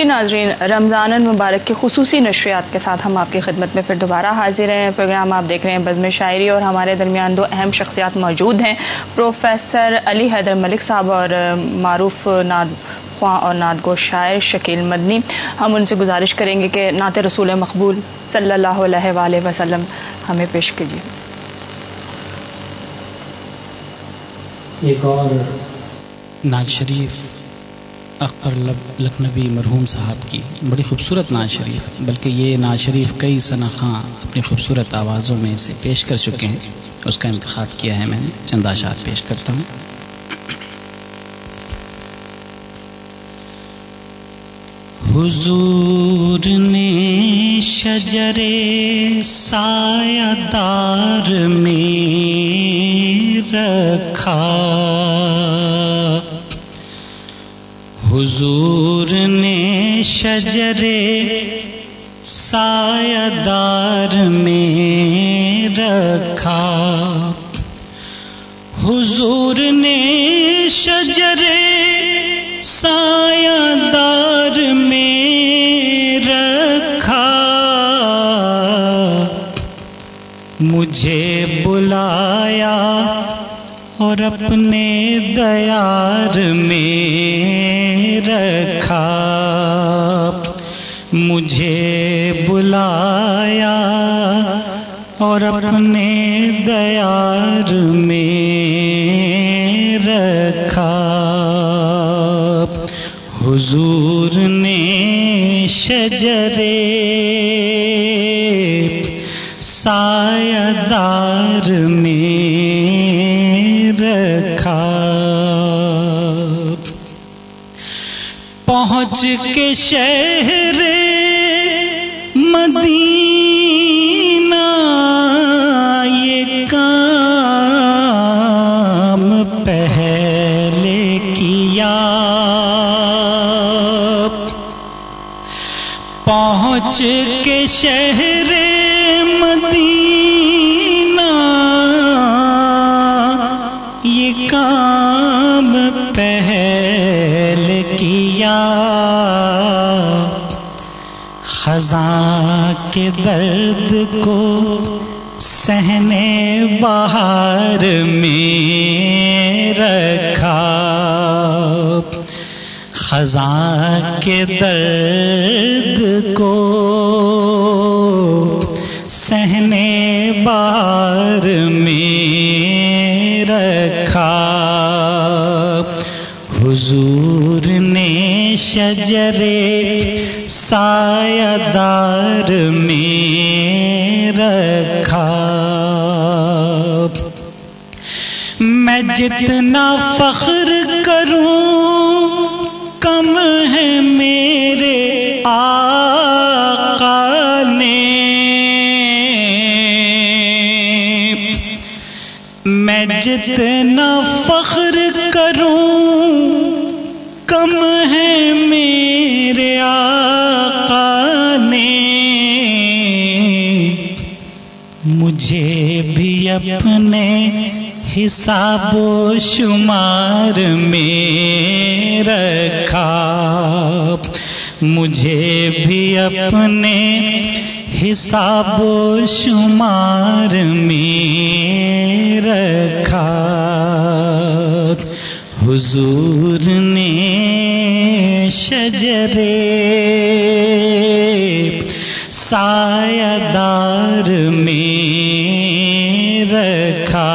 جی ناظرین، رمضان المبارک کی خصوصی نشریات کے ساتھ ہم آپ کی خدمت میں پھر دوبارہ حاضر ہیں۔ پروگرام آپ دیکھ رہے ہیں بزم شاعری، اور ہمارے درمیان دو اہم شخصیات موجود ہیں، پروفیسر علی حیدر ملک صاحب اور معروف نعت خواں اور نعت گو شاعر شکیل مدنی۔ ہم ان سے گزارش کریں گے کہ نعت رسول مقبول صلی اللہ علیہ وآلہ وسلم ہمیں پیش کیجیے۔ ایک اور نعت شریف اکبر لکھنوی مرحوم صاحب کی بڑی خوبصورت نعت شریف، بلکہ یہ نعت شریف کئی ثنا خاں اپنی خوبصورت آوازوں میں اسے پیش کر چکے ہیں، اس کا انتخاب کیا ہے میں نے، چند اشعار پیش کرتا ہوں۔ حضور نے شجر سایہ دار میں رکھا، حضور نے شجر سایہ دار میں رکھا، حضور نے شجر سایہ دار میں رکھا، مجھے بلایا اور اپنے دیار میں رکھا، مجھے بلایا اور اپنے دیار میں رکھا، حضور نے شجر سایہ دار میں رکھا، پہنچ کے شہر مدینہ یہ کام پہلے کیا، پہنچ کے شہر مدینہ یہ کام پہلے کیا، خزاں کے درد کو صحنے بہار میں رکھا، خزاں کے درد کو صحنے بہار میں رکھا، حضور نے شجر سایہ دار میں رکھا، میں جتنا فخر کروں کم ہے میرے آقا نے، میں جتنا فخر کروں کم ہے میرے آقا نے، مجھے بھی اپنے حساب و شمار میں رکھا، مجھے بھی اپنے حساب و شمار میں رکھا، حضور نے شجر سایہ دار میں رکھا،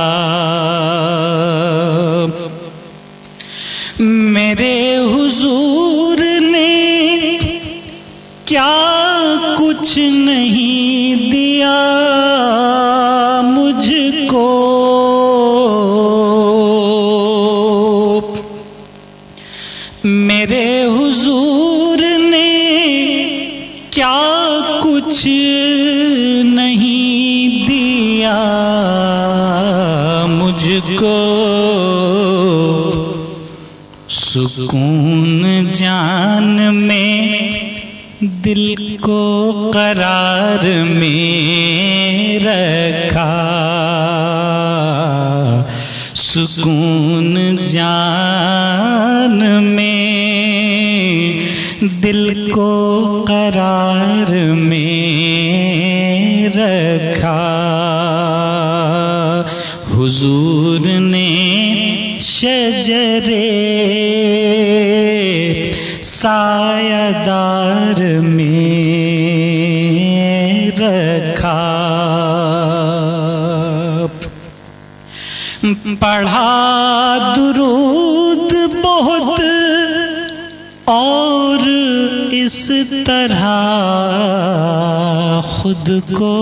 میرے حضور نے کیا کچھ نہیں دیا مجھ کو، میرے حضور نے کیا کچھ نہیں دیا مجھ کو، سکون جان میں دل کو قرار میں رکھا، سکون جان میں دل کو قرار میں رکھا، حضور نے شجرے سایہ دار میں رکھا، پڑھا درود بہت اور اس طرح خود کو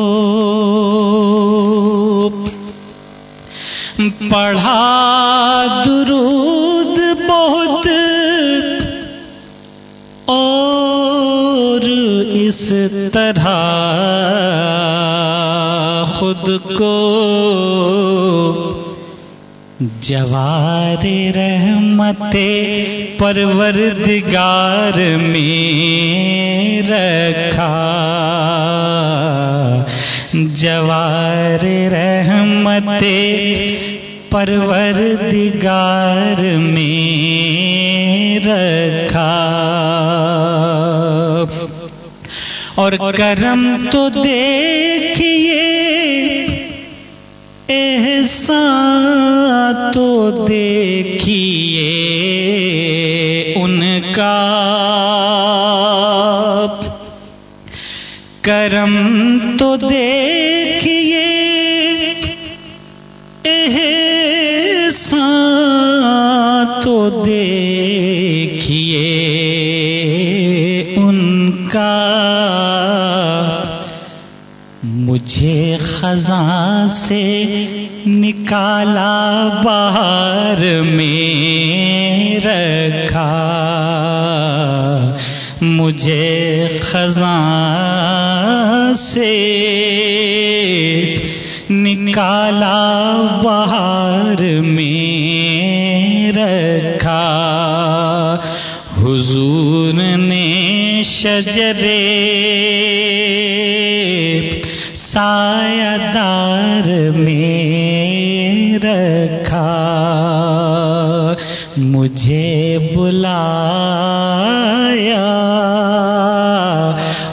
پڑھا، درود بہت اور اس طرح خود کو جوار رحمت پروردگار میں رکھا، جوار رحمت پروردگار میں رکھا، اور کرم تو دیکھیے احسان تو دیکھیے ان کا، کرم تو دیکھیے احسان تو دیکھیے ان کا، مجھے خزاں سے نکالا بہار میں رکھا، مجھے خزاں سے نکالا بہار میں رکھا، حضور نے شجرے سایہ دار میں رکھا، مجھے بلایا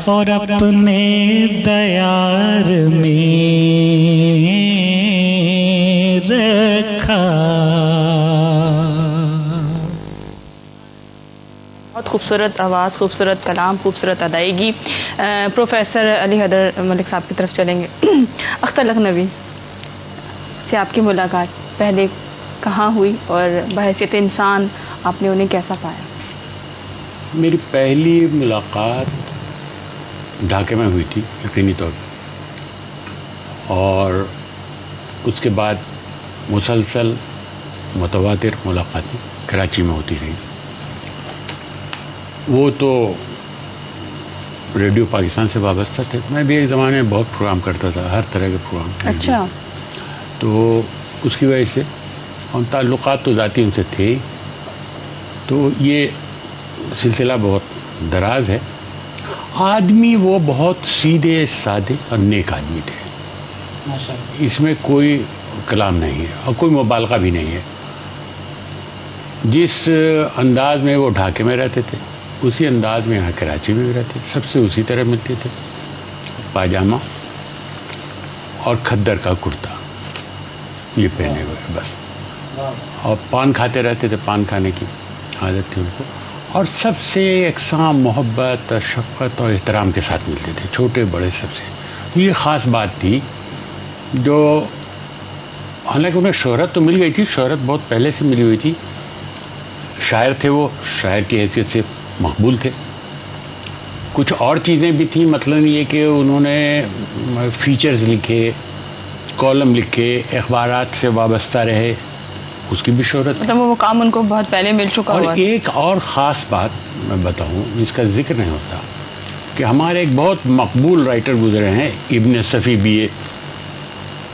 اور اپنے دیار میں رکھا۔ بہت خوبصورت آواز، خوبصورت کلام، خوبصورت ادائیگی۔ پروفیسر علی حیدر ملک صاحب کی طرف چلیں گے۔ اختر لکھنوی سے آپ کی ملاقات پہلے کہاں ہوئی اور بحیثیت انسان آپ نے انہیں کیسا پایا؟ میری پہلی ملاقات ڈھاکے میں ہوئی تھی یقینی طور پر، اور اس کے بعد مسلسل متواتر ملاقاتیں کراچی میں ہوتی رہی۔ وہ تو ریڈیو پاکستان سے وابستہ تھے، میں بھی ایک زمانے میں بہت پروگرام کرتا تھا، ہر طرح کے پروگرام۔ اچھا، تو اس کی وجہ سے اور تعلقات تو ذاتی ان سے تھے ہی، تو یہ سلسلہ بہت دراز ہے۔ آدمی وہ بہت سیدھے سادے اور نیک آدمی تھے، اس میں کوئی کلام نہیں ہے اور کوئی مبالغہ بھی نہیں ہے۔ جس انداز میں وہ ڈھاکے میں رہتے تھے اسی انداز میں یہاں کراچی میں بھی رہتے، سب سے اسی طرح ملتے تھے، پاجامہ اور کھدر کا کرتا یہ پہنے ہوئے بس، اور پان کھاتے رہتے تھے، پان کھانے کی عادت تھی ان کو، اور سب سے یکساں محبت اور شفقت اور احترام کے ساتھ ملتے تھے، چھوٹے بڑے سب سے۔ یہ خاص بات تھی جو، حالانکہ انہیں شہرت تو مل گئی تھی، شہرت بہت پہلے سے ملی ہوئی تھی، شاعر تھے وہ، شاعر کی حیثیت سے مقبول تھے۔ کچھ اور چیزیں بھی تھیں، مثلاً یہ کہ انہوں نے فیچرز لکھے، کالم لکھے، اخبارات سے وابستہ رہے، اس کی بھی شہرت، مطلب وہ مقام ان کو بہت پہلے مل چکا ہوا۔ اور ایک اور خاص بات میں بتاؤں جس کا ذکر نہیں ہوتا کہ ہمارے ایک بہت مقبول رائٹر گزرے ہیں ابن صفی بی اے،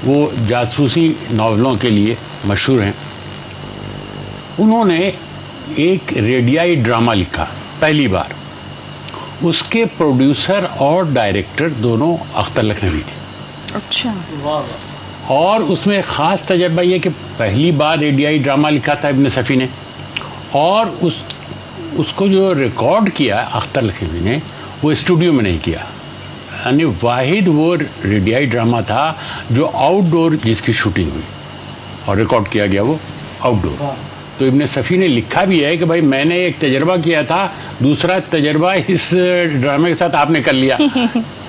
وہ جاسوسی ناولوں کے لیے مشہور ہیں۔ انہوں نے ایک ریڈیائی ڈرامہ لکھا پہلی بار، اس کے پروڈیوسر اور ڈائریکٹر دونوں اختر لکھنوی تھے۔ اچھا، اور اس میں خاص تجربہ یہ کہ پہلی بار ریڈیائی ڈرامہ لکھا تھا ابن صفی نے، اور اس اس کو جو ریکارڈ کیا اختر لکھنوی نے وہ اسٹوڈیو میں نہیں کیا، یعنی واحد وہ ریڈیائی ڈرامہ تھا جو آؤٹ ڈور جس کی شوٹنگ ہوئی اور ریکارڈ کیا گیا وہ آؤٹ ڈور. تو ابن صفی نے لکھا بھی ہے کہ بھائی میں نے ایک تجربہ کیا تھا، دوسرا تجربہ اس ڈرامے کے ساتھ آپ نے کر لیا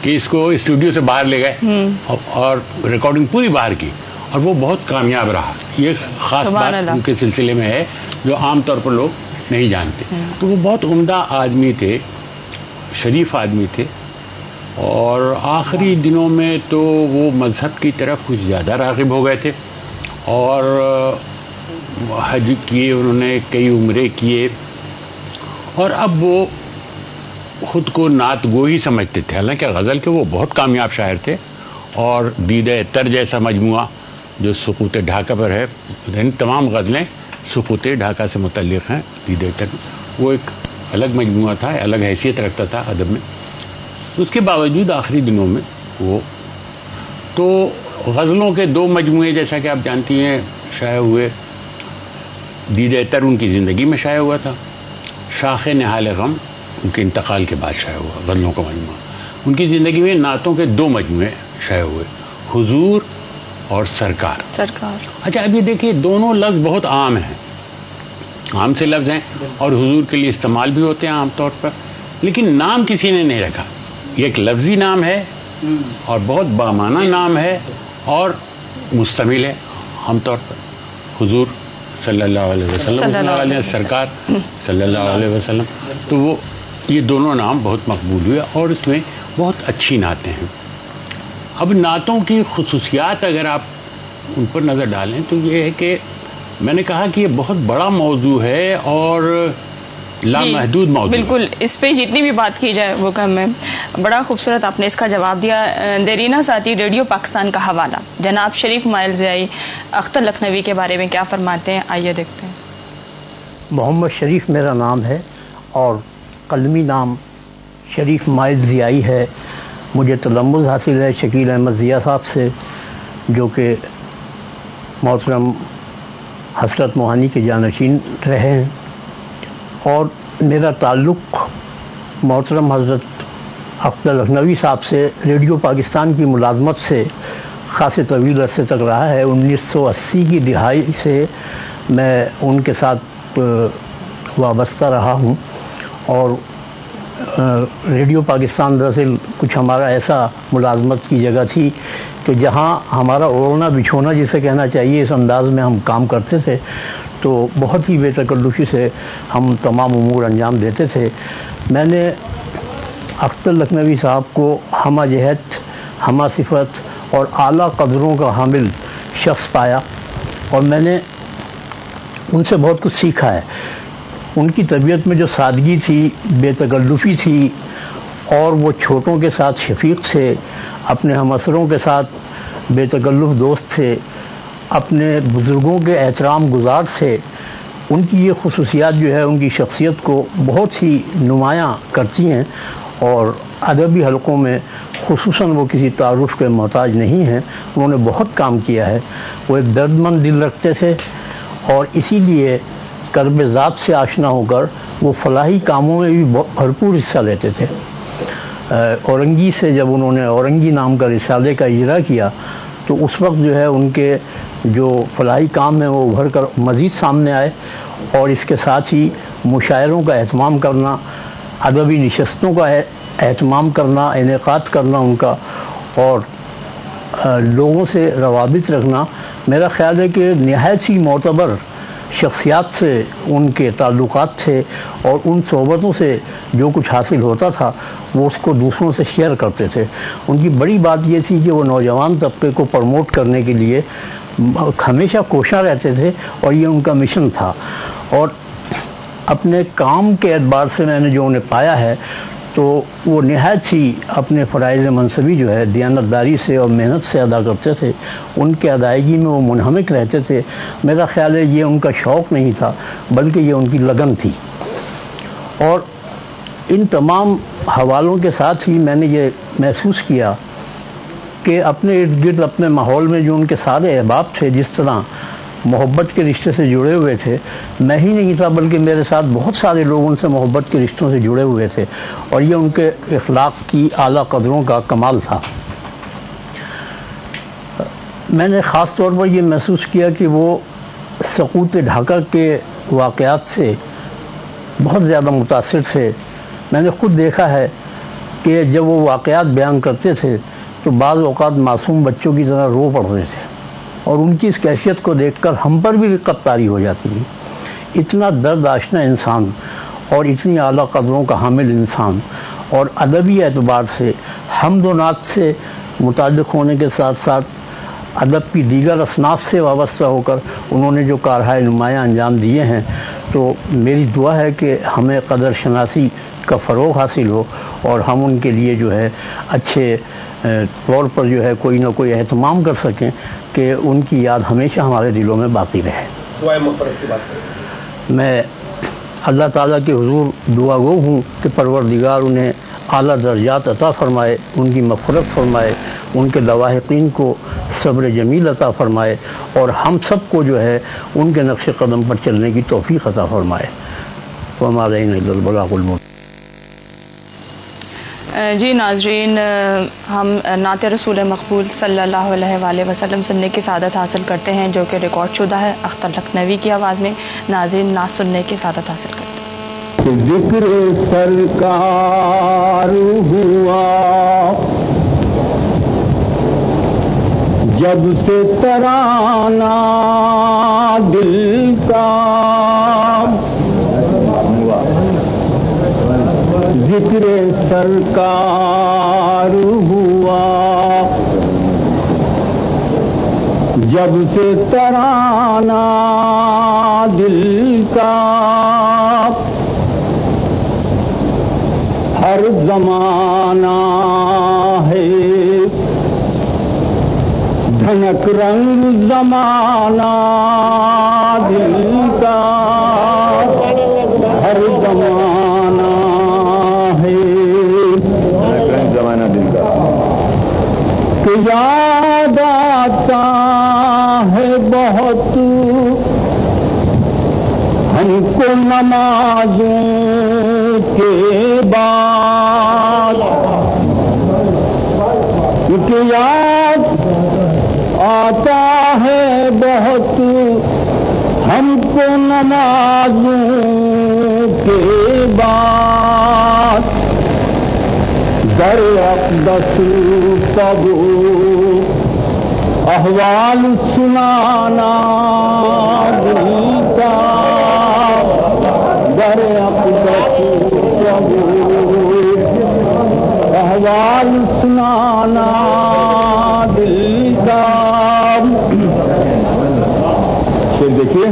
کہ اس کو اسٹوڈیو سے باہر لے گئے اور ریکارڈنگ پوری باہر کی، اور وہ بہت کامیاب رہا. یہ خاص بات ان کے سلسلے میں ہے جو عام طور پر لوگ نہیں جانتے. تو وہ بہت عمدہ آدمی تھے، شریف آدمی تھے، اور آخری دنوں میں تو وہ مذہب کی طرف کچھ زیادہ راغب ہو گئے تھے، اور حج کیے انہوں نے، کئی عمرے کیے، اور اب وہ خود کو نعت گو ہی سمجھتے تھے. حالانکہ غزل کے وہ بہت کامیاب شاعر تھے، اور دیدہ تر جیسا مجموعہ جو سقوط ڈھاکہ پر ہے، یعنی تمام غزلیں سقوط ڈھاکہ سے متعلق ہیں. دیدہ تر وہ ایک الگ مجموعہ تھا، الگ حیثیت رکھتا تھا ادب میں. اس کے باوجود آخری دنوں میں وہ تو غزلوں کے دو مجموعے جیسا کہ آپ جانتی ہیں شائع ہوئے. دیدہ تر ان کی زندگی میں شائع ہوا تھا، شاخ نہال غم ان کے انتقال کے بعد شائع ہوا غزلوں کا مجموعہ. ان کی زندگی میں نعتوں کے دو مجموعے شائع ہوئے، حضور اور سرکار. اچھا اب یہ دیکھیے دونوں لفظ بہت عام ہیں، عام سے لفظ ہیں، اور حضور کے لیے استعمال بھی ہوتے ہیں عام طور پر، لیکن نام کسی نے نہیں رکھا. یہ ایک لفظی نام ہے اور بہت بامعنی نام ہے اور مشتمل ہے عام طور پر. حضور صلی اللہ علیہ وسلم، سرکار صلی اللہ علیہ وسلم. تو وہ یہ دونوں نام بہت مقبول ہوئے اور اس میں بہت اچھی نعتیں ہیں. اب نعتوں کی خصوصیات اگر آپ ان پر نظر ڈالیں تو یہ ہے کہ میں نے کہا کہ یہ بہت بڑا موضوع ہے اور لامحدود موضوع. بالکل، اس پہ جتنی بھی بات کی جائے وہ کم ہے. بڑا خوبصورت آپ نے اس کا جواب دیا. دیرینہ ساتھی ریڈیو پاکستان کا حوالہ جناب شریف مائل ضیائی اختر لکھنوی کے بارے میں کیا فرماتے ہیں، آئیے دیکھتے ہیں. محمد شریف میرا نام ہے اور قلمی نام شریف مائل ضیائی ہے. مجھے تلمذ حاصل ہے شکیل احمد ضیاء صاحب سے، جو کہ محترم حسرت موہانی کے جانشین رہے ہیں، اور میرا تعلق محترم حضرت اختر لکھنوی صاحب سے ریڈیو پاکستان کی ملازمت سے خاصے طویل عرصے تک رہا ہے. 1980 کی دہائی سے میں ان کے ساتھ وابستہ رہا ہوں، اور ریڈیو پاکستان دراصل کچھ ہمارا ایسا ملازمت کی جگہ تھی کہ جہاں ہمارا اوڑھنا بچھونا جسے کہنا چاہیے اس انداز میں ہم کام کرتے تھے. تو بہت ہی بے تکلفی سے ہم تمام امور انجام دیتے تھے. میں نے اختر لکھنوی صاحب کو ہمہ جہت، ہمہ صفت اور اعلیٰ قدروں کا حامل شخص پایا، اور میں نے ان سے بہت کچھ سیکھا ہے. ان کی طبیعت میں جو سادگی تھی، بے تکلفی تھی، اور وہ چھوٹوں کے ساتھ شفیق تھے، اپنے ہمعصروں کے ساتھ بے تکلف دوست تھے، اپنے بزرگوں کے احترام گزار تھے. ان کی یہ خصوصیات جو ہے ان کی شخصیت کو بہت ہی نمایاں کرتی ہیں، اور ادبی حلقوں میں خصوصاً وہ کسی تعارف کے محتاج نہیں ہیں. انہوں نے بہت کام کیا ہے. وہ ایک درد مند دل رکھتے تھے، اور اسی لیے کرب ذات سے آشنا ہو کر وہ فلاحی کاموں میں بھی بھرپور حصہ لیتے تھے. اورنگی سے جب انہوں نے اورنگی نام کا رسالے کا اجرا کیا تو اس وقت جو ہے ان کے جو فلاحی کام ہیں وہ ابھر کر مزید سامنے آئے، اور اس کے ساتھ ہی مشاعروں کا اہتمام کرنا، ادبی نشستوں کا اہتمام کرنا، انعقاد کرنا ان کا، اور لوگوں سے روابط رکھنا. میرا خیال ہے کہ نہایت ہی معتبر شخصیات سے ان کے تعلقات تھے، اور ان صحبتوں سے جو کچھ حاصل ہوتا تھا وہ اس کو دوسروں سے شیئر کرتے تھے. ان کی بڑی بات یہ تھی کہ وہ نوجوان طبقے کو پروموٹ کرنے کے لیے ہمیشہ کوشاں رہتے تھے، اور یہ ان کا مشن تھا. اور اپنے کام کے اعتبار سے میں نے جو انہیں پایا ہے تو وہ نہایت ہی اپنے فرائض منصبی جو ہے دیانتداری سے اور محنت سے ادا کرتے تھے. ان کے ادائیگی میں وہ منہمک رہتے تھے. میرا خیال ہے یہ ان کا شوق نہیں تھا بلکہ یہ ان کی لگن تھی. اور ان تمام حوالوں کے ساتھ ہی میں نے یہ محسوس کیا کہ اپنے ارد گرد اپنے ماحول میں جو ان کے سارے احباب تھے، جس طرح محبت کے رشتے سے جڑے ہوئے تھے. میں ہی نہیں تھا بلکہ میرے ساتھ بہت سارے لوگ ان سے محبت کے رشتوں سے جڑے ہوئے تھے، اور یہ ان کے اخلاق کی اعلیٰ قدروں کا کمال تھا. میں نے خاص طور پر یہ محسوس کیا کہ وہ سقوط ڈھاکہ کے واقعات سے بہت زیادہ متاثر تھے. میں نے خود دیکھا ہے کہ جب وہ واقعات بیان کرتے تھے تو بعض اوقات معصوم بچوں کی طرح رو پڑتے تھے، اور ان کی اس کیفیت کو دیکھ کر ہم پر بھی رقت طاری ہو جاتی تھی. اتنا درد آشنا انسان اور اتنی اعلیٰ قدروں کا حامل انسان، اور ادبی اعتبار سے حمد و نعت سے متعلق ہونے کے ساتھ ساتھ ادب کی دیگر اصناف سے وابستہ ہو کر انہوں نے جو کارہائے نمایاں انجام دیے ہیں، تو میری دعا ہے کہ ہمیں قدر شناسی کا فروغ حاصل ہو اور ہم ان کے لیے جو ہے اچھے طور پر جو ہے کوئی نہ کوئی اہتمام کر سکیں کہ ان کی یاد ہمیشہ ہمارے دلوں میں باقی رہے. دعائے مغفرت کی بات کریں. میں اللہ تعالیٰ کے حضور دعا گو ہوں کہ پروردگار انہیں اعلیٰ درجات عطا فرمائے، ان کی مغفرت فرمائے، ان کے لواحقین کو صبر جمیل عطا فرمائے، اور ہم سب کو جو ہے ان کے نقش قدم پر چلنے کی توفیق عطا فرمائے. وما علینا الا البلاغ المبین. جی ناظرین، ہم نعت رسول مقبول صلی اللہ علیہ وآلہ وسلم سننے کی سعادت حاصل کرتے ہیں جو کہ ریکارڈ شدہ ہے اختر لکھنوی کی آواز میں. ناظرین، نعت سننے کی سعادت حاصل کرتے ہیں. ذکر سرکار ہوا جب سے ترانہ دل کا، ذکر سرکار ہوا جب سے ترانہ دل کا، ہر زمانہ ہے دھنک رنگ زمانہ دل کا، ہر زمانہ ہے زمانہ دل کا، کہ یاد آتا ہے بہت ہم کو نمازوں کے بعد، کہ یاد آتا ہے بہت ہم کو نمازوں کے بعد، در اقدس سب احوال سنانا دل کا، در اقدس سب احوال سنانا دل کا. پھر دیکھیے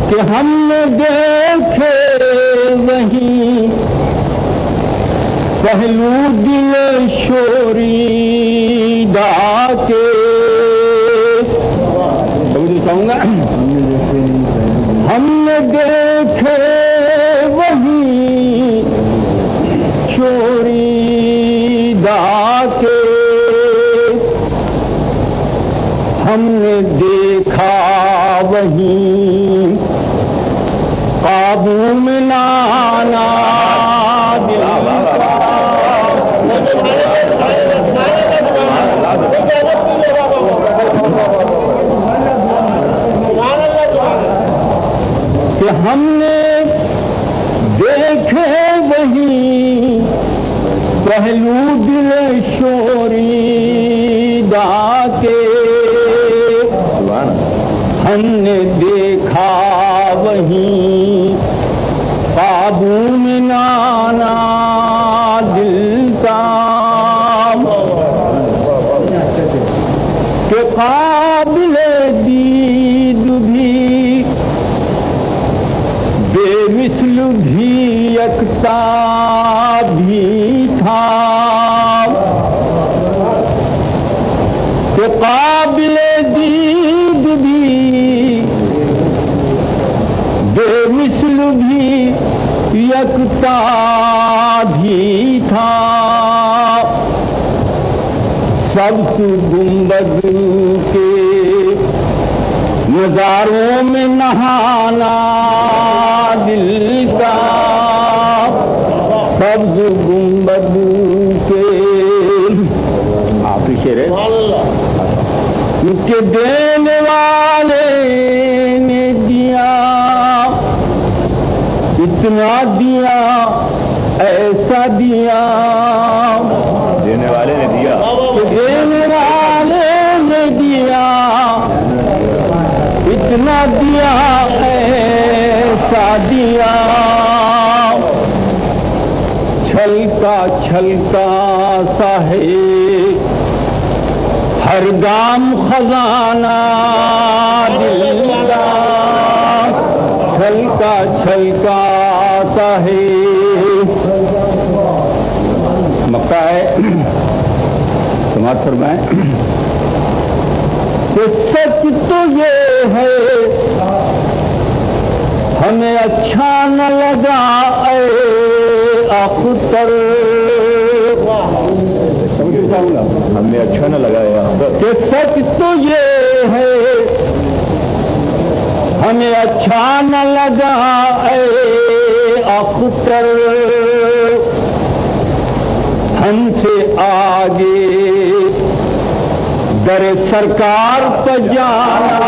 کہ ہم نے دیکھے وہیں پہلو دل شوری دا کے، کہوں گا ہم نے دیکھے وہیں چوری دا کے، ہم نے دیکھا وہیں قابو میں لانا دل کا، کہ ہم نے دیکھے وہیں پہلو دل شوری دا کے، ہم نے دیکھا وہیں قابو میں لانا دل کا، کہ قابل دید بھی بے مثل بھی یکتا بھی تھا، کہ قابل دید بھی بے مثل بھی یکتا بھی تھا، سبز گنبد کے نظاروں میں نہانا دل کا، سبز گنبد کے آپ شعر کے دینے والے نے دیا، اتنا دیا ایسا دیا، دینے والے نے دیا، دینے والے نے دیا، اتنا دیا ایسا دیا، چھلکا چھلکا سا ہے ہر گام خزانہ دل کا، چھلکا چھلکا سا ہے مکہ ہے، سماعت فرمائیں کہ سچ تو یہ ہے ہمیں اچھا نہ لگا اے اختر، ہمیں اچھا نہ لگا کہ سچ تو یہ ہے ہمیں اچھا نہ لگا اے اختر، ہم سے آگے در سرکار پہ جانا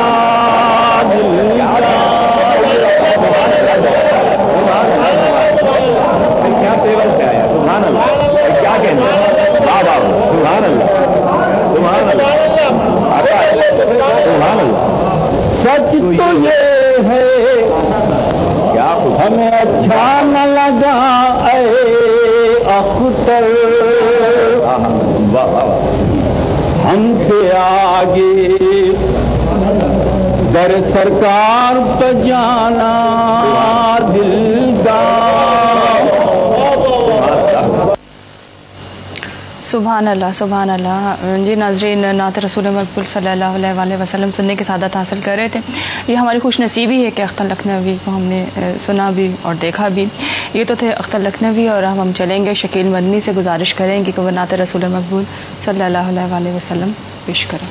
دل کا، کیا تیور سے آیا، سبحان اللہ، کیا کہنا، واہ واہ سبحان اللہ سبحان اللہ سبحان اللہ، سچ تو یہ ہے کیا ہمیں اچھا نہ لگا اے اختر، ہم سے آگے در سرکار پہ جانا دل کا۔ سبحان اللہ سبحان اللہ۔ جی ناظرین، نعت رسول مقبول صلی اللہ علیہ وسلم سننے کی سعادت حاصل کر رہے تھے۔ یہ ہماری خوش نصیبی ہے کہ اختر لکھنوی کو ہم نے سنا بھی اور دیکھا بھی۔ یہ تو تھے اختر لکھنوی، اور ہم چلیں گے شکیل مدنی سے گزارش کریں گے کہ وہ نعت رسول مقبول صلی اللہ علیہ وسلم پیش کریں۔